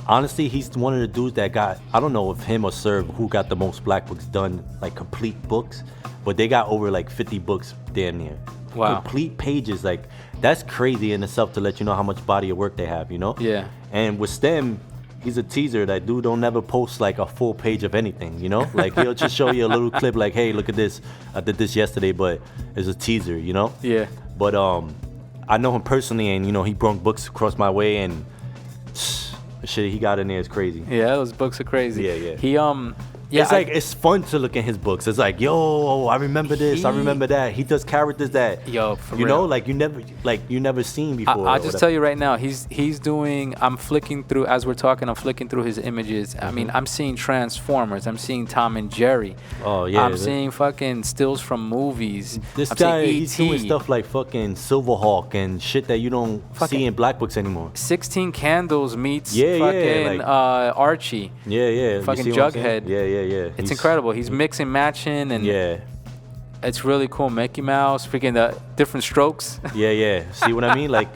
honestly, he's one of the dudes that got, I don't know if him or Serve who got the most black books done, like complete books, but they got over like 50 books damn near. Wow. Complete pages. Like, that's crazy in itself to let you know how much body of work they have, you know? Yeah. And with STEM, he's a teaser. That dude don't never post like a full page of anything, you know? Like, he'll just show you a little clip like, hey, look at this. I did this yesterday, but it's a teaser, you know? Yeah. But I know him personally, and, you know, he brought books across my way, and shit he got in there is crazy. Yeah, those books are crazy. Yeah. He yeah, it's like, it's fun to look at his books. It's like, yo, I remember this, I remember that. He does characters that, for you real. know, like you never seen before. I'll just tell you right now, he's doing, I'm flicking through, as we're talking, I'm flicking through his images. I mean, I'm seeing Transformers, I'm seeing Tom and Jerry. Oh, yeah. I'm seeing fucking stills from movies. This I'm guy, seeing he's doing stuff like fucking Silverhawk and shit that you don't see in black books anymore. 16 Candles meets like, Archie. Yeah. Fucking You see what I'm Jughead. saying? Yeah. It's incredible. He's mixing, matching, and yeah, it's really cool. Mickey Mouse, freaking the different strokes. Yeah. See what I mean? Like,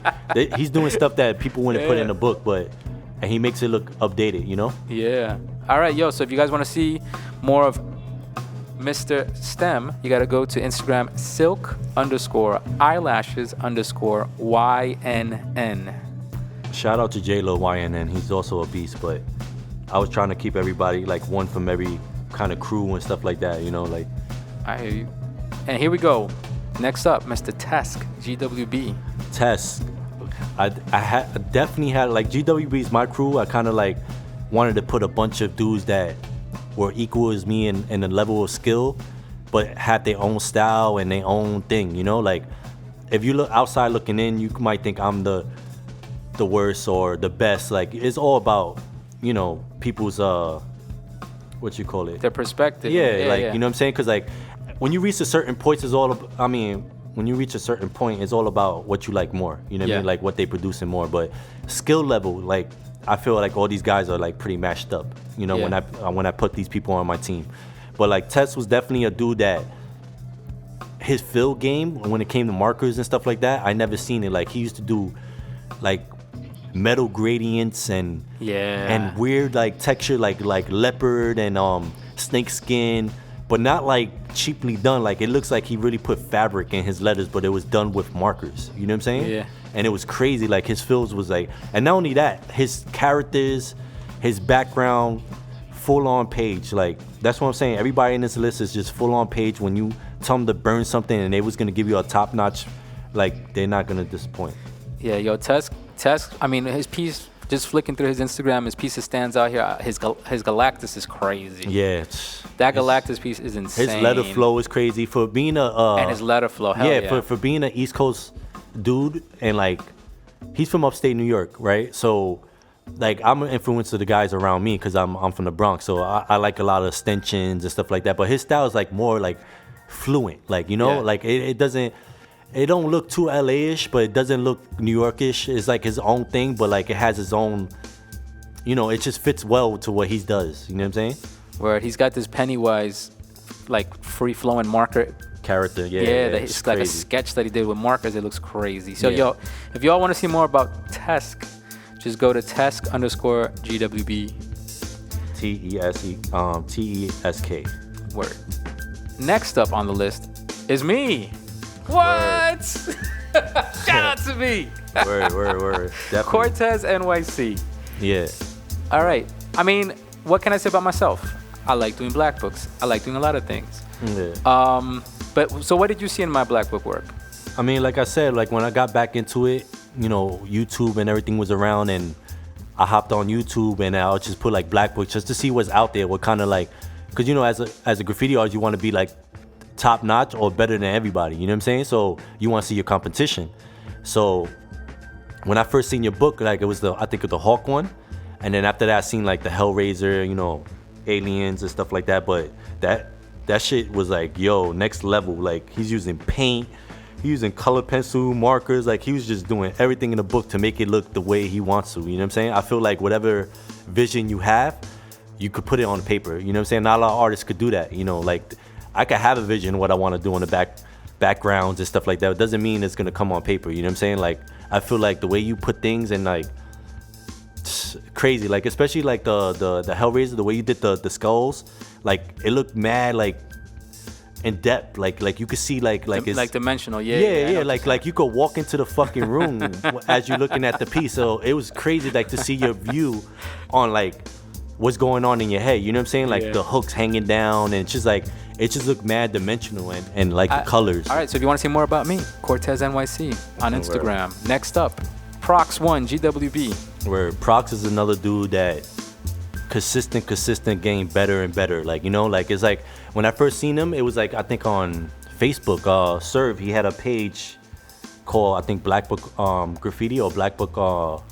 he's doing stuff that people wouldn't put in a book, and he makes it look updated, you know? Yeah. All right, yo. So if you guys want to see more of Mr. STEM, you got to go to Instagram, silk_eyelashes_YNN. Shout out to J-Lo YNN. He's also a beast, but I was trying to keep everybody, like, one from every kind of crew and stuff like that, you know? Like, I hear you. And here we go. Next up, Mr. Tesk, GWB. Tesk. I definitely had, like, GWB is my crew. I kind of, like, wanted to put a bunch of dudes that were equal as me in the level of skill, but had their own style and their own thing, you know? Like, if you look outside looking in, you might think I'm the worst or the best. Like, it's all about, you know, people's what you call it, their perspective. Yeah, you know what I'm saying? Because, like, when you reach a certain point, it's all when you reach a certain point, it's all about what you like more, you know what I mean? Like, what they producing more. But skill level, like, I feel like all these guys are like pretty mashed up, you know, when I put these people on my team. But like, Tess was definitely a dude that his fill game, when it came to markers and stuff like that, I never seen it. Like, he used to do like metal gradients and weird like texture, like leopard and snake skin, but not like cheaply done. Like, it looks like he really put fabric in his letters, but it was done with markers, you know what I'm saying? Yeah. And it was crazy. Like, his fills was like, and not only that, his characters, his background, full on page. Like, that's what I'm saying. Everybody in this list is just full on page. When you tell them to burn something and they was gonna give you a top notch, like, they're not gonna disappoint. Yeah, yo, Tesk, I mean, his piece just flicking through his Instagram, his pieces stands out here. His Galactus is crazy. Yeah. That Galactus piece is insane. His letter flow is crazy for being a and his letter flow. Hell yeah. For being an East Coast dude, and like he's from upstate New York, right? So like I'm an influence to the guys around me because I'm from the Bronx, so I like a lot of extensions and stuff like that. But his style is like more like fluent, like like it don't look too LA-ish, but it doesn't look New York-ish. It's like his own thing, but like it has his own, it just fits well to what he does. You know what I'm saying? Where he's got this Pennywise, like free-flowing marker character. Yeah, it's like a sketch that he did with markers. It looks crazy. So yo, if y'all want to see more about Tesc, just go to Tesc_GWB. TESK. Word. Next up on the list is me. What? Shout out to me. Word. Definitely. Cortez NYC. Yeah. All right. I mean, what can I say about myself? I like doing black books. I like doing a lot of things. Yeah. But so what did you see in my black book work? I mean, like I said, like when I got back into it, YouTube and everything was around, and I hopped on YouTube and I'll just put like black books just to see what's out there. What kind of like, because as a graffiti artist, you want to be like top notch or better than everybody. You know what I'm saying? So you want to see your competition. So when I first seen your book, like it was the Hawk one, and then after that I seen like the Hellraiser, aliens and stuff like that. But that shit was like, yo, next level. Like he's using paint, he's using color pencil, markers. Like he was just doing everything in the book to make it look the way he wants to. You know what I'm saying? I feel like whatever vision you have, you could put it on paper. You know what I'm saying? Not a lot of artists could do that. Like I could have a vision of what I want to do on the backgrounds and stuff like that. It doesn't mean it's gonna come on paper. You know what I'm saying? Like I feel like the way you put things in, like crazy, like especially like the Hellraiser, the way you did the skulls, like it looked mad like in depth, like you could see like it's like dimensional. Like you could walk into the fucking room as you're looking at the piece. So it was crazy like to see your view on like what's going on in your head. You know what I'm saying? Like the hooks hanging down, and it's just like it just looked mad dimensional and like the colors. All right, so if you want to see more about me, Cortez NYC on Instagram. Next up, Prox1 GWB. Where Prox is another dude that consistent getting better and better. Like like it's like when I first seen him, it was like I think on Facebook, Serve, he had a page called I think Blackbook Graffiti or Blackbook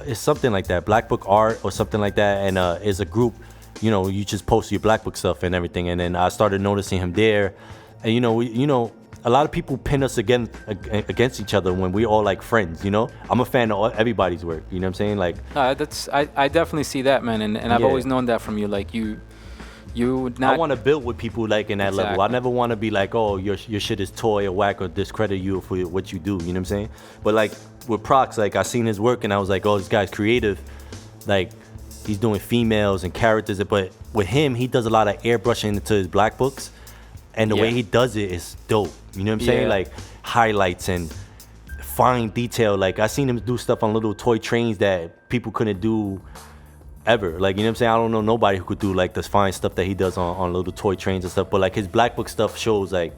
it's something like that, Blackbook Art or something like that, and it's a group. You just post your Blackbook stuff and everything, and then I started noticing him there, and a lot of people pin us against each other when we all like friends. I'm a fan of everybody's work. You know what I'm saying? Like I definitely see that, man, and I've always known that from you. Like you not. I want to build with people like in that level. I never want to be like, oh, your shit is toy or whack or discredit you for what you do. You know what I'm saying? But like with Prox, like I seen his work and I was like, oh, this guy's creative. Like he's doing females and characters, but with him, he does a lot of airbrushing into his black books, and the way he does it is dope. You know what I'm saying? Like highlights and fine detail. Like I seen him do stuff on little toy trains that people couldn't do ever. Like, you know what I'm saying? I don't know nobody who could do like this fine stuff that he does on little toy trains and stuff. But like his black book stuff shows like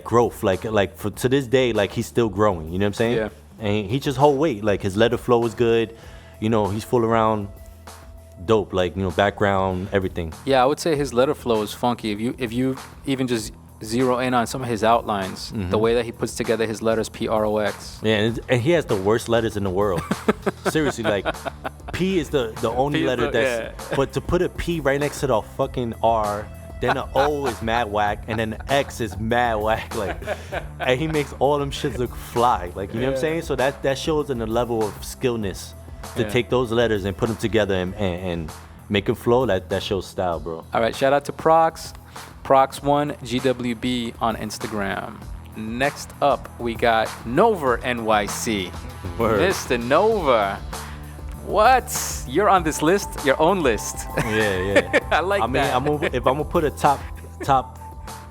growth. Like for to this day, like he's still growing. You know what I'm saying? Yeah. And he just hold weight. Like his letter flow is good. He's full around dope. Like background, everything. Yeah, I would say his letter flow is funky. If you even just zero in on some of his outlines, the way that he puts together his letters, PROX. Yeah, and he has the worst letters in the world. Seriously, like P is the only letter that's. But to put a P right next to the fucking R, then the O is mad whack, and then the X is mad whack. Like, and he makes all them shits look fly. Like, you know what I'm saying? So that shows in the level of skillness to take those letters and put them together and make them flow. That shows style, bro. All right, shout out to Prox. Prox1 GWB on Instagram. Next up, we got Nover NYC. Word. Mr. Nover. What? You're on this list? Your own list. Yeah. I like that. I mean, if I'm gonna put a top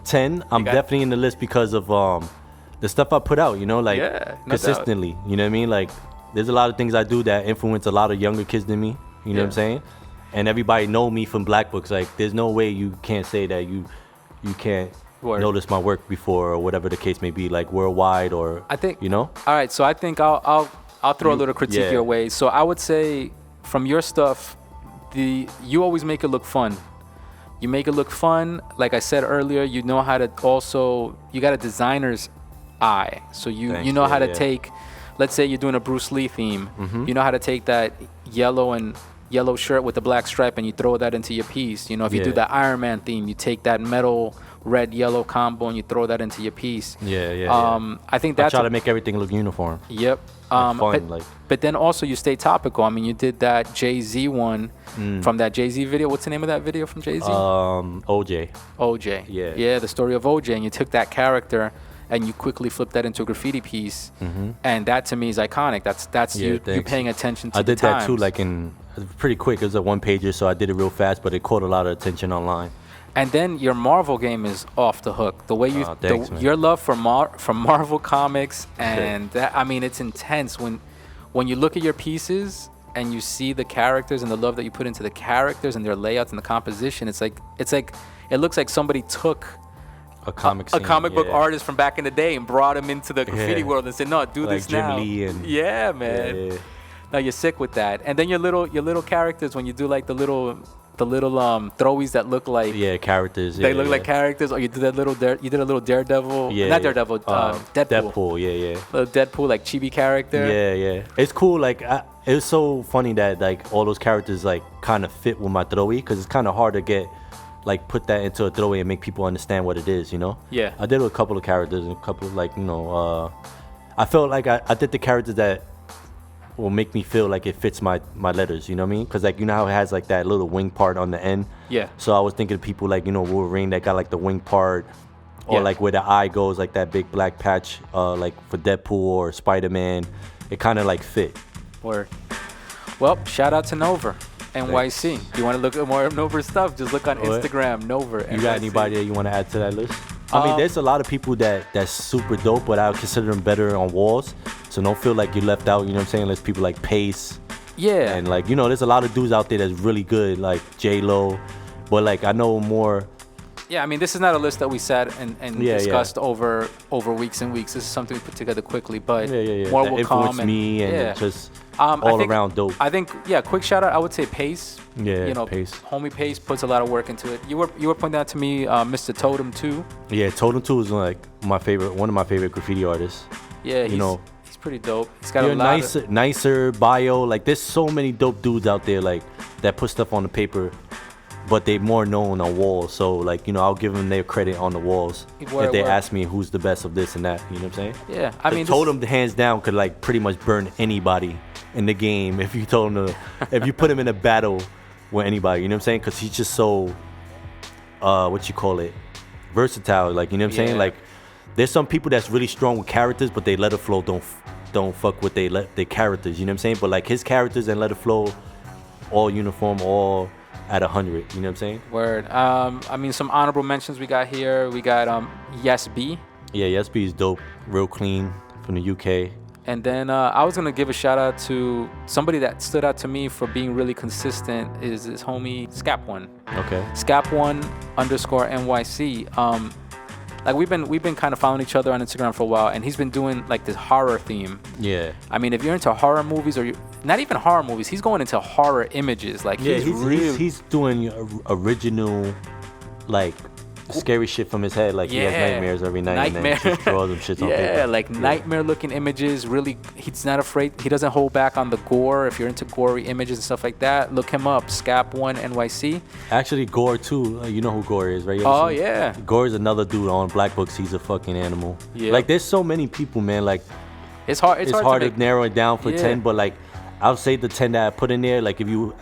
10, I'm definitely in the list because of the stuff I put out. Consistently. You know what I mean? Like, there's a lot of things I do that influence a lot of younger kids than me. You know what I'm saying? And everybody know me from black books. Like, there's no way you can't say that you can't notice my work before or whatever the case may be, like worldwide or I think. All right, so I think I'll I'll throw a little critique your way. So I would say from your stuff, you always make it look fun. You make it look fun. Like I said earlier, you know how to also, you got a designer's eye. So you know how to take, let's say you're doing a Bruce Lee theme. You know how to take that yellow shirt with the black stripe and you throw that into your piece. You know, if you do the Iron Man theme, you take that metal red yellow combo and you throw that into your piece. I think that's I try to make everything look uniform. Yep. Fun, but then also you stay topical. I mean, you did that Jay-Z one from that Jay-Z video. What's the name of that video from Jay-Z? OJ. Yeah, the story of OJ. And you took that character and you quickly flipped that into a graffiti piece. And that to me is iconic. That's you paying attention to the times. I did that too, like in pretty quick. It was a one pager, so I did it real fast, but it caught a lot of attention online. And then your Marvel game is off the hook. The way your love for Marvel comics and that, I mean, it's intense when you look at your pieces and you see the characters and the love that you put into the characters and their layouts and the composition. It's like it looks like somebody took a comic book artist from back in the day and brought him into the graffiti world and said, "No, do like this now." Jim Lee and man. No, you're sick with that. And then your little characters when you do like the little throwies that look like characters. They look like characters. Or you did a little Daredevil. Not Daredevil. Deadpool. Little Deadpool like chibi character. It's cool. Like it was so funny that like all those characters like kind of fit with my throwy because it's kind of hard to get like put that into a throwy and make people understand what it is. You know. Yeah. I did a couple of characters and a couple of like I felt like I did the characters that will make me feel like it fits my letters, you know what I mean? Because like, you know how it has like that little wing part on the end? Yeah. So I was thinking of people like, Wolverine that got like the wing part or like where the eye goes, like that big black patch, like for Deadpool or Spider-Man. It kind of like fit. Word. Well, shout out to Nover, NYC. Thanks. If you want to look at more of Nover stuff, just look on Instagram, Nover, NYC. You got anybody that you want to add to that list? I mean, there's a lot of people that's super dope, but I would consider them better on walls. So don't feel like you're left out, you know what I'm saying? There's people like Pace. Yeah. And like, there's a lot of dudes out there that's really good, like J-Lo. But like, I know more. Yeah, I mean, this is not a list that we sat and discussed over weeks and weeks. This is something we put together quickly, but more that will come. Influenced me and just all around dope. I think, quick shout out, I would say Pace. Yeah, Pace. Homie Pace puts a lot of work into it. You were pointing out to me Mr. Totem 2. Yeah, Totem 2 is like one of my favorite graffiti artists. Yeah, he's pretty dope. He's got a lot nicer bio. Like there's so many dope dudes out there like that put stuff on the paper, but they more known on walls. So like, I'll give them their credit on the walls if they ask me who's the best of this and that. You know what I'm saying? Yeah, I mean, Totem hands down could like pretty much burn anybody in the game if you told him if you put him in a battle with anybody. You know what I'm saying? Because he's just so versatile. Like, you know what I'm saying? Like there's some people that's really strong with characters, but they let it flow don't fuck with their characters. You know what I'm saying? But like his characters and let it flow, all uniform, all at 100. You know what I'm saying? Word. I mean, some honorable mentions we got here. We got Yes B. Yeah, Yes B is dope. Real clean from the UK. And then I was gonna give a shout out to somebody that stood out to me for being really consistent is this homie Scap1. Okay. Scap1 _NYC. Like we've been kind of following each other on Instagram for a while, and he's been doing like this horror theme. Yeah. I mean, if you're into horror movies, or not even horror movies, he's going into horror images. Like he's doing original, like scary shit from his head. Like he has nightmares every night and then just draws them shits on paper. Like nightmare looking images. Really, he's not afraid. He doesn't hold back on the gore. If you're into gory images and stuff like that, look him up. Scap1 NYC. Actually, Gore too. You know who Gore is, right? Yeah. Gore is another dude on BLACKBOOK. He's a fucking animal. Yeah. Like there's so many people, man. Like it's hard to narrow it down for 10, but like I'll say the 10 that I put in there. Like if you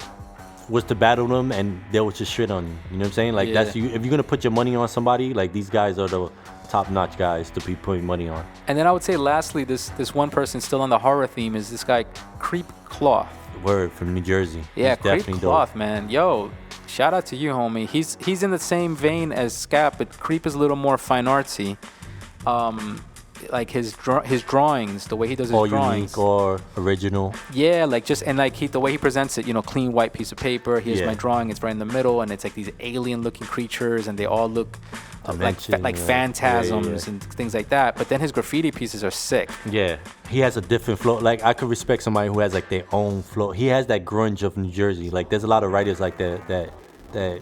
was to battle them and they would just shit on you. You know what I'm saying? Like that's you. If you're gonna put your money on somebody, like these guys are the top-notch guys to be putting money on. And then I would say lastly, this one person still on the horror theme is this guy Creep Cloth. Word from New Jersey. Yeah, Creep Cloth, man. Yo, shout out to you, homie. He's in the same vein as Scap, but Creep is a little more fine artsy. Like his drawings, the way he does his drawings, unique or original. Yeah, like the way he presents it, clean white piece of paper. Here's my drawing. It's right in the middle, and it's like these alien-looking creatures, and they all look like phantasms and things like that. But then his graffiti pieces are sick. Yeah, he has a different flow. Like I could respect somebody who has like their own flow. He has that grunge of New Jersey. Like there's a lot of writers like that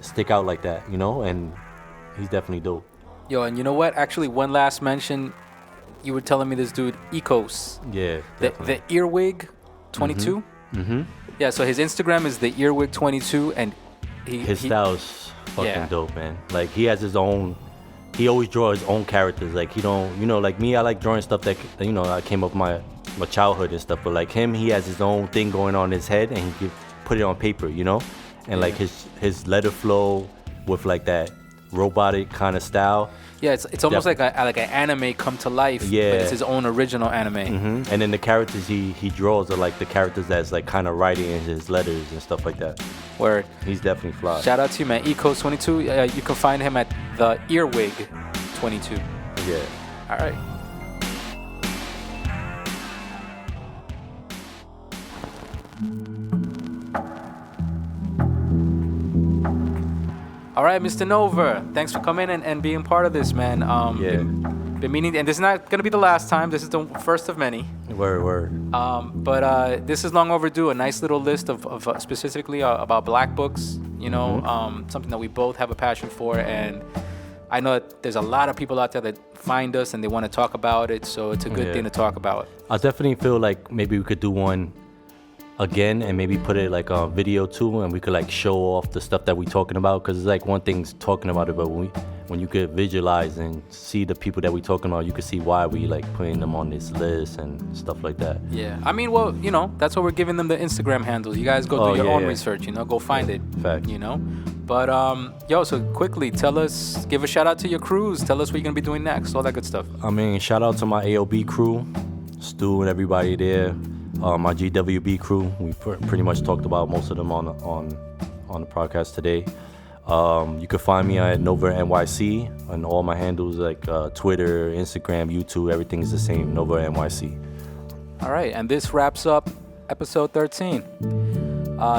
stick out like that, you know, and he's definitely dope. Yo, and you know what? Actually, one last mention. You were telling me this dude, Ecos. Yeah, the Earwig 22. Mm-hmm. Yeah, so his Instagram is the Earwig 22, and his style's fucking dope, man. Like he has his own. He always draws his own characters. Like he don't, you know, like me, I like drawing stuff that, you know, I came up my childhood and stuff. But like him, he has his own thing going on in his head, and he put it on paper, you know. And like his letter flow with like that robotic kind of style. Yeah, it's almost like an anime come to life. Yeah, but it's his own original anime. Mm-hmm. And then the characters he draws are like the characters that's like kind of writing in his letters and stuff like that. Word. He's definitely fly. Shout out to you, man. Ecos22. You can find him at the Earwig 22. Yeah. All right. All right, Mr. Nover, thanks for coming in and being part of this, man. Been meaning, and this is not going to be the last time. This is the first of many. Word. But this is long overdue. A nice little list of specifically about black books. You know, something that we both have a passion for, and I know that there's a lot of people out there that find us and they want to talk about it. So it's a good thing to talk about. I definitely feel like maybe we could do one again and maybe put it like on video too, and we could like show off the stuff that we talking about, because it's like one thing's talking about it, but when you could visualize and see the people that we talking about, you could see why we like putting them on this list and stuff like that. Yeah, I mean, well, you know, that's why we're giving them the Instagram handles. You guys go do your own research, you know, go find it. Fact. You know, but so quickly, give a shout out to your crews. Tell us what you're gonna be doing next, all that good stuff. I mean, shout out to my AOB crew, Stu and everybody there. My GWB crew, we pretty much talked about most of them on the podcast today. You can find me at Nover NYC, and all my handles like Twitter, Instagram, YouTube, everything is the same, Nover NYC. All right, and this wraps up episode 13.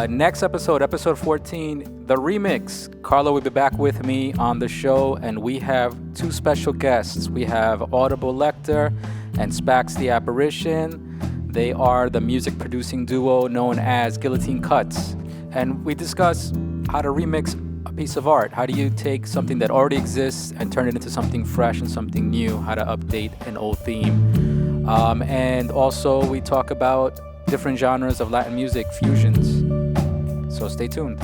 Next episode 14, the remix. Carlo will be back with me on the show, and we have two special guests. We have Audible Lecter and Spax the Apparition. They are the music producing duo known as Guillotine Cuts. And we discuss how to remix a piece of art. How do you take something that already exists and turn it into something fresh and something new? How to update an old theme. And also we talk about different genres of Latin music fusions. So stay tuned.